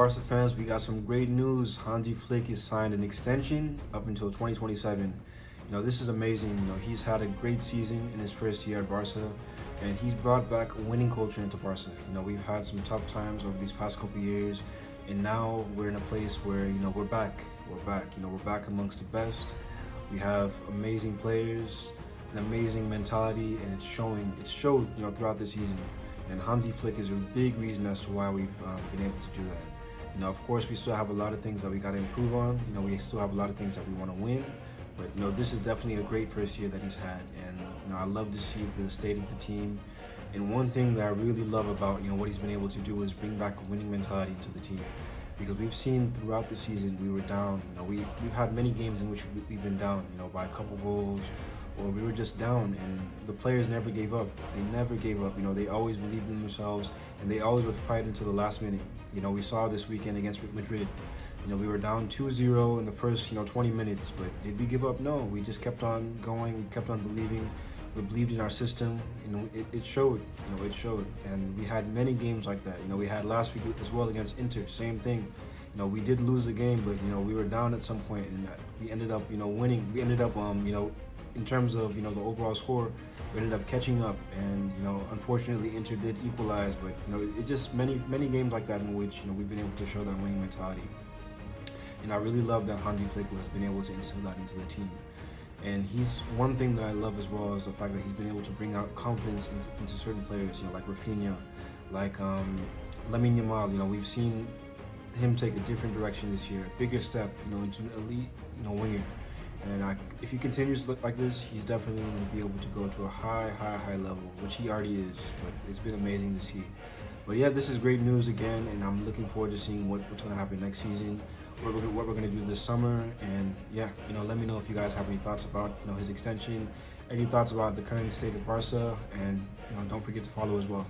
Barca fans, we got some great news. Hansi Flick has signed an extension up until 2027. This is amazing. He's had a great season in his first year at Barca, and he's brought back a winning culture into Barca. We've had some tough times over these past couple years, and now we're in a place where, we're back. We're back. We're back amongst the best. We have amazing players, an amazing mentality, and it's showing. It showed, throughout the season. And Hansi Flick is a big reason as to why we've been able to do that. Of course, we still have a lot of things that we got to improve on. We still have a lot of things that we want to win. But, this is definitely a great first year that he's had. And, I love to see the state of the team. And one thing that I really love about, what he's been able to do is bring back a winning mentality to the team. Because we've seen throughout the season, we were down. We've had many games in which we've been down, by a couple goals, or we were just down, and the players never gave up. They never gave up. They always believed in themselves, and they always would fight until the last minute. We saw this weekend against Madrid. We were down 2-0 in the first, 20 minutes, but did we give up? No, we just kept on going, we kept on believing. We believed in our system. It showed. It showed, and we had many games like that. We had last week as well against Inter, same thing. We did lose the game, but we were down at some point, and we ended up, winning. We ended up, in terms of the overall score, we ended up catching up, and unfortunately Inter did equalize. But it just many games like that in which we've been able to show that winning mentality. And I really love that Hansi Flick has been able to instill that into the team. And he's one thing that I love as well is the fact that he's been able to bring out confidence into certain players, like Rafinha, like Lamine Yamal. We've seen him take a different direction this year, a bigger step, into an elite, winger. And if he continues to look like this, he's definitely going to be able to go to a high level, which he already is. But it's been amazing to see. But yeah, this is great news again, and I'm looking forward to seeing what's going to happen next season, what we're going to do this summer. And yeah, let me know if you guys have any thoughts about his extension, any thoughts about the current state of Barca, and don't forget to follow as well.